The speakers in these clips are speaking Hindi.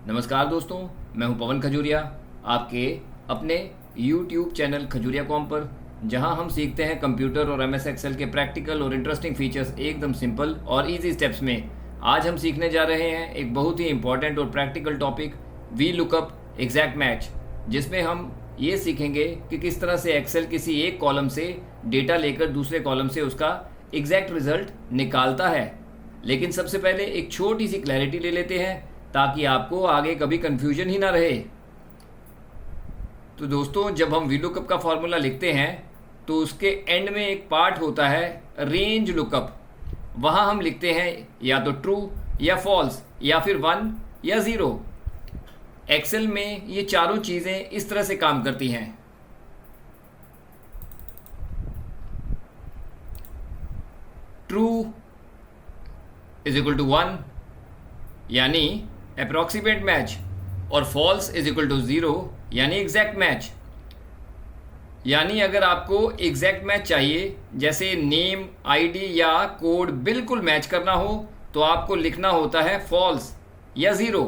नमस्कार दोस्तों, मैं हूं पवन खजूरिया, आपके अपने YouTube चैनल खजूरिया कॉम पर, जहां हम सीखते हैं कंप्यूटर और MS एक्सेल के प्रैक्टिकल और इंटरेस्टिंग फीचर्स एकदम सिंपल और इजी स्टेप्स में। आज हम सीखने जा रहे हैं एक बहुत ही इंपॉर्टेंट और practical topic, V lookup exact match, जिसमें हम ये सीखेंगे कि किस तरह से एक्सेल किसी एक कॉलम से डेटा लेकर दूसरे कॉलम से उसका एग्जैक्ट रिजल्ट निकालता है। लेकिन सबसे पहले एक छोटी सी क्लैरिटी ले लेते हैं ताकि आपको आगे कभी कंफ्यूजन ही ना रहे। तो दोस्तों, जब हम वीलुकअप का फॉर्मूला लिखते हैं तो उसके एंड में एक पार्ट होता है रेंज लुकअप। वहाँ हम लिखते हैं या तो ट्रू या फॉल्स या फिर 1 या 0। एक्सेल में ये चारों चीज़ें इस तरह से काम करती हैं। ट्रू इज इक्वल टू 1 यानी अप्रॉक्सीमेट मैच, और फॉल्स इज इक्वल टू 0 यानी एग्जैक्ट मैच। यानी अगर आपको एग्जैक्ट मैच चाहिए, जैसे नेम, आईडी या कोड बिल्कुल मैच करना हो, तो आपको लिखना होता है फॉल्स या 0।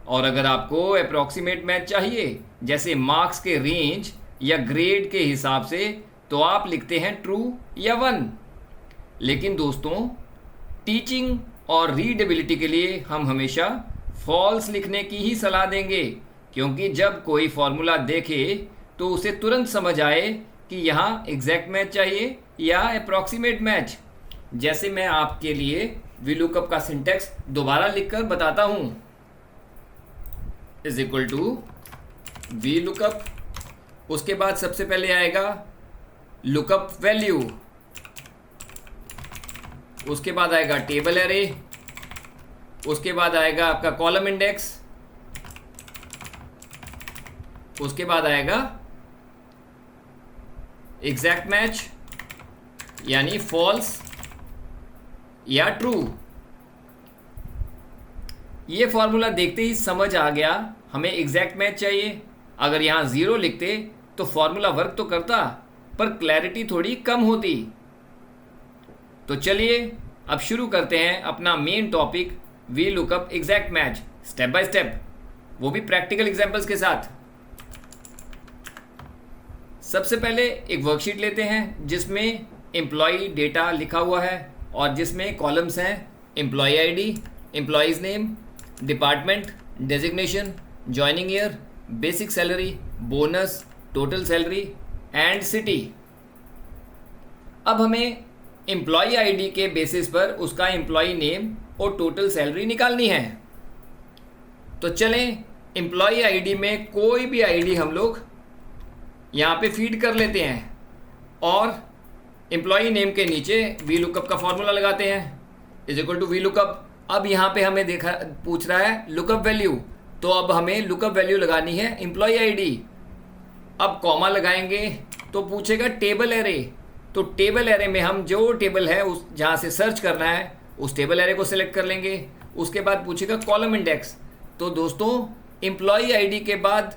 और अगर आपको अप्रॉक्सीमेट मैच चाहिए, जैसे मार्क्स के रेंज या ग्रेड के हिसाब से, तो आप लिखते हैं ट्रू या 1। लेकिन दोस्तों, टीचिंग और रीडेबिलिटी के लिए हम हमेशा फॉल्स लिखने की ही सलाह देंगे, क्योंकि जब कोई फॉर्मूला देखे तो उसे तुरंत समझ आए कि यहाँ एग्जैक्ट मैच चाहिए या अप्रॉक्सीमेट मैच। जैसे मैं आपके लिए वीलुकअप का सिंटैक्स दोबारा लिखकर बताता हूँ। इज इक्वल टू वीलुकअप, उसके बाद सबसे पहले आएगा लुकअप वैल्यू, उसके बाद आएगा टेबल एरे, उसके बाद आएगा आपका कॉलम इंडेक्स, उसके बाद आएगा एग्जैक्ट मैच यानी फॉल्स या ट्रू। ये फॉर्मूला देखते ही समझ आ गया हमें एग्जैक्ट मैच चाहिए। अगर यहाँ 0 लिखते तो फॉर्मूला वर्क तो करता, पर क्लैरिटी थोड़ी कम होती। तो चलिए अब शुरू करते हैं अपना main topic, V lookup exact match, step by step, वो भी प्रैक्टिकल एग्जांपल्स के साथ। सबसे पहले एक वर्कशीट लेते हैं जिसमें एम्प्लॉय डेटा लिखा हुआ है और जिसमें कॉलम्स हैं employee ID, employees name, department, designation, joining year, basic salary, bonus, total salary and city. अब हमें एम्प्लॉय आईडी के बेसिस पर उसका एम्प्लॉय नेम और टोटल सैलरी निकालनी है। तो चलें, एम्प्लॉय आईडी में कोई भी आईडी हम लोग यहाँ पे फीड कर लेते हैं और एम्प्लॉय नेम के नीचे वी लुकअप का फॉर्मूला लगाते हैं, is equal to V lookup. अब यहाँ पे हमें पूछ रहा है लुकअप वैल्यू, तो अब हमें लुकअप वैल्यू लगानी है एम्प्लॉय आईडी। अब कॉमा लगाएंगे तो पूछेगा टेबल एरे, तो टेबल एरे में हम जो टेबल है उस जहाँ से सर्च करना है उस टेबल एरे को सिलेक्ट कर लेंगे। उसके बाद पूछेगा कॉलम इंडेक्स, तो दोस्तों एम्प्लॉय आईडी के बाद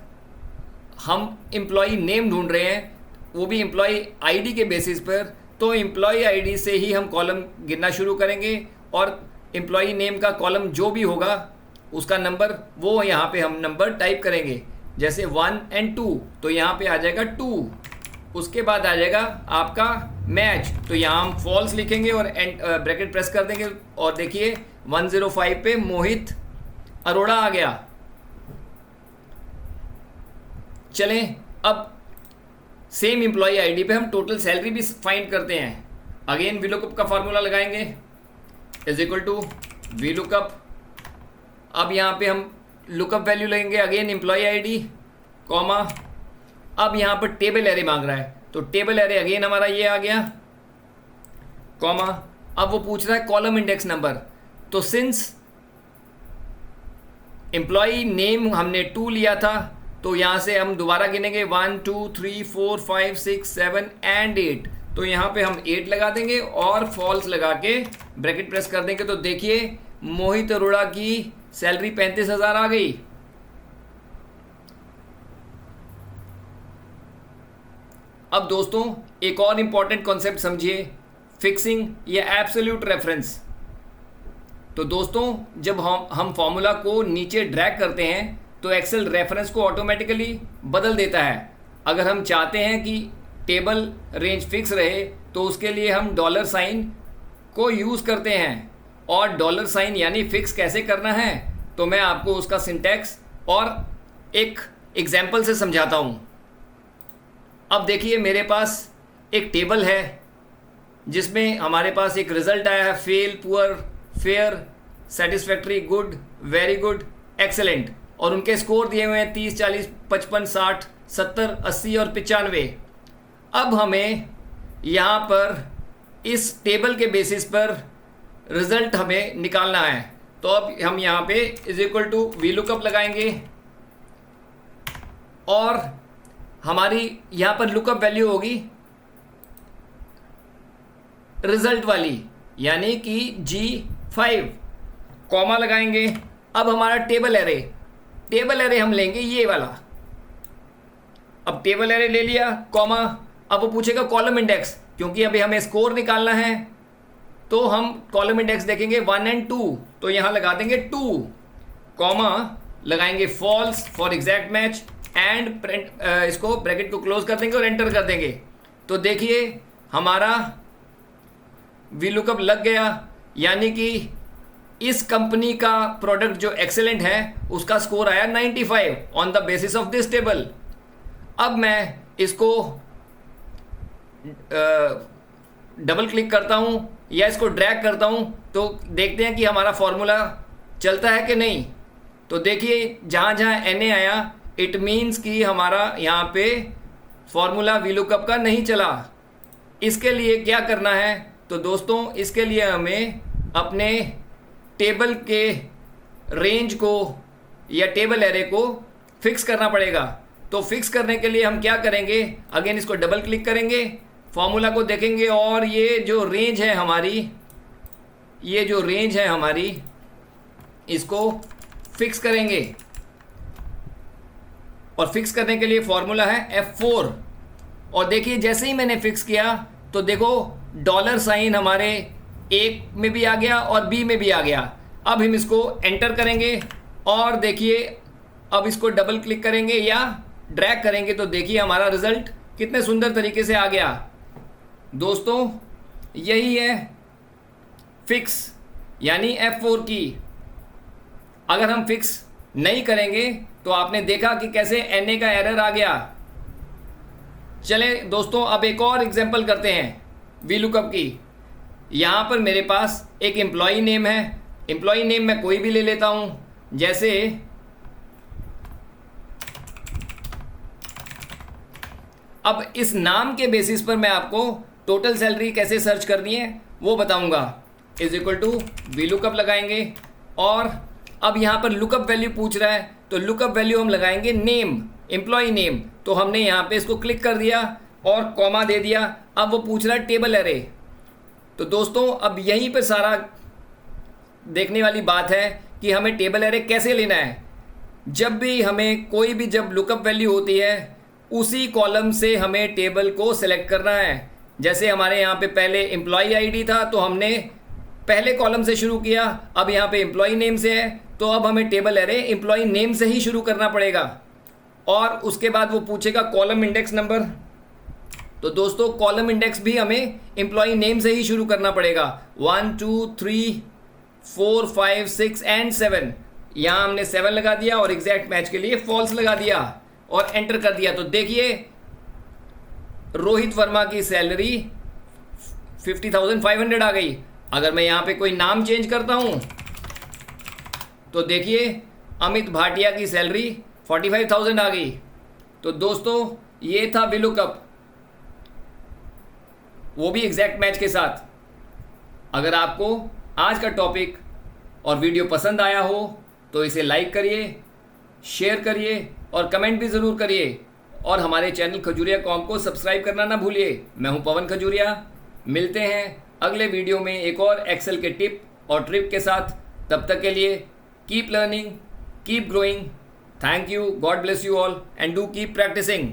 हम एम्प्लॉय नेम ढूंढ रहे हैं, वो भी एम्प्लॉय आईडी के बेसिस पर, तो एम्प्लॉय आईडी से ही हम कॉलम गिनना शुरू करेंगे और एम्प्लॉय नेम का कॉलम जो भी होगा उसका नंबर, वो यहाँ पे हम नंबर टाइप करेंगे, जैसे 1 और 2, तो यहाँ पे आ जाएगा 2। उसके बाद आ जाएगा आपका मैच, तो यहाँ हम फॉल्स लिखेंगे और ब्रैकेट प्रेस कर देंगे और देखिए 105 पे मोहित अरोड़ा आ गया। चलें, अब सेम एम्प्लॉय आईडी पे हम टोटल सैलरी भी फाइंड करते हैं। अगेन वीलुकअप का फॉर्मूला लगाएंगे, इज इक्वल टू वीलुकअप। अब यहाँ पे हम लुकअप वैल्यू लेंगे, अगेन एम्प्लॉय आईडी, कॉमा। अब यहाँ पर टेबल एरे मांग रहा है, तो टेबल एरे अगेन हमारा ये आ गया, कॉमा। अब वो पूछ रहा है कॉलम इंडेक्स नंबर, तो सिंस एम्प्लॉय नेम हमने 2 लिया था, तो यहाँ से हम दोबारा गिनेंगे 1 2 3 4 5 6 7 एंड 8, तो यहाँ पे हम 8 लगा देंगे और फॉल्स लगा के ब्रैकेट प्रेस कर देंगे। तो देखिए मोहित अरोड़ा की सैलरी 35,000 आ गई। अब दोस्तों एक और इंपॉर्टेंट कॉन्सेप्ट समझिए, फिक्सिंग या एब्सोल्यूट रेफरेंस। तो दोस्तों जब हम फॉर्मूला को नीचे ड्रैग करते हैं तो एक्सेल रेफरेंस को ऑटोमेटिकली बदल देता है। अगर हम चाहते हैं कि टेबल रेंज फिक्स रहे तो उसके लिए हम डॉलर साइन को यूज़ करते हैं। और डॉलर साइन यानी फिक्स कैसे करना है तो मैं आपको उसका सिंटैक्स और एक एग्जाम्पल से समझाता हूँ। अब देखिए मेरे पास एक टेबल है जिसमें हमारे पास एक रिज़ल्ट आया है fail, poor, fair, satisfactory, good, very good, excellent, और उनके स्कोर दिए हुए हैं 30, 40, 55, 60, 70, 80 और 95। अब हमें यहाँ पर इस टेबल के बेसिस पर रिज़ल्ट हमें निकालना है। तो अब हम यहाँ पे is equal to V lookup लगाएंगे और हमारी यहाँ पर लुकअप वैल्यू होगी रिजल्ट वाली यानी कि G5, कॉमा लगाएंगे। अब हमारा टेबल एरे हम लेंगे ये वाला। अब टेबल एरे ले लिया, कॉमा, अब वो पूछेगा कॉलम इंडेक्स, क्योंकि अभी हमें स्कोर निकालना है तो हम कॉलम इंडेक्स देखेंगे 1 और 2, तो यहाँ लगा देंगे 2, कॉमा लगाएंगे false for exact match and इसको ब्रैकेट को क्लोज कर देंगे और एंटर कर देंगे। तो देखिए हमारा वी लुकअप लग गया, यानी कि इस कंपनी का प्रोडक्ट जो एक्सेलेंट है उसका स्कोर आया 95 on the basis of this table. अब मैं इसको डबल क्लिक करता हूँ या इसको ड्रैग करता हूँ तो देखते हैं कि हमारा फॉर्मूला चलता है कि नहीं। तो देखिए जहाँ जहाँ NA आया इट मीन्स कि हमारा यहाँ पे फॉर्मूला वी लुकअप का नहीं चला। इसके लिए क्या करना है तो दोस्तों इसके लिए हमें अपने टेबल के रेंज को या टेबल एरे को फिक्स करना पड़ेगा। तो फिक्स करने के लिए हम क्या करेंगे, अगेन इसको डबल क्लिक करेंगे, फॉर्मूला को देखेंगे और ये जो रेंज है हमारी इसको फिक्स करेंगे। और फिक्स करने के लिए फॉर्मूला है F4। और देखिए जैसे ही मैंने फिक्स किया तो देखो डॉलर साइन हमारे ए में भी आ गया और बी में भी आ गया। अब हम इसको एंटर करेंगे और देखिए अब इसको डबल क्लिक करेंगे या ड्रैग करेंगे तो देखिए हमारा रिजल्ट कितने सुंदर तरीके से आ गया। दोस्तों यही है फिक्स यानी F4 की। अगर हम फिक्स नहीं करेंगे तो आपने देखा कि कैसे NA का एरर आ गया। चले दोस्तों अब एक और एग्जांपल करते हैं वी लुकअप की। यहाँ पर मेरे पास एक एम्प्लॉई नेम है, एम्प्लॉई नेम मैं कोई भी ले लेता हूँ, जैसे अब इस नाम के बेसिस पर मैं आपको टोटल सैलरी कैसे सर्च करनी है वो बताऊंगा। Is equal to V lookup लगाएंगे और अब यहाँ पर लुकअप वैल्यू पूछ रहा है तो लुकअप वैल्यू हम लगाएंगे नेम, एम्प्लॉय नेम। तो हमने यहाँ पे इसको क्लिक कर दिया और कॉमा दे दिया। अब वो पूछ रहा है टेबल एरे। तो दोस्तों अब यहीं पर सारा देखने वाली बात है कि हमें टेबल एरे कैसे लेना है। जब भी हमें कोई भी जब लुकअप वैल्यू होती है उसी कॉलम से हमें टेबल को सिलेक्ट करना है। जैसे हमारे यहाँ पे पहले एम्प्लॉई आईडी था तो हमने पहले कॉलम से शुरू किया, अब यहाँ पे एम्प्लॉई नेम से है तो अब हमें टेबल एरे एम्प्लॉई नेम से ही शुरू करना पड़ेगा। और उसके बाद वो पूछेगा कॉलम इंडेक्स नंबर। तो दोस्तों कॉलम इंडेक्स भी हमें एम्प्लॉई नेम से ही शुरू करना पड़ेगा। 1 2 3 4 5 6 एंड 7। यहाँ हमने 7 लगा दिया और एग्जैक्ट मैच के लिए फॉल्स लगा दिया और एंटर कर दिया। तो देखिए रोहित वर्मा की सैलरी 50,500 आ गई। अगर मैं यहाँ पे कोई नाम चेंज करता हूँ तो देखिए अमित भाटिया की सैलरी 45,000 आ गई। तो दोस्तों ये था वी लुकअप, वो भी एग्जैक्ट मैच के साथ। अगर आपको आज का टॉपिक और वीडियो पसंद आया हो तो इसे लाइक करिए, शेयर करिए और कमेंट भी ज़रूर करिए। और हमारे चैनल खजूरिया कॉम को सब्सक्राइब करना ना भूलिए। मैं हूं पवन खजूरिया। मिलते हैं अगले वीडियो में एक और एक्सेल के टिप और ट्रिक के साथ। तब तक के लिए keep learning, keep growing. Thank you, god bless you all and do keep practising.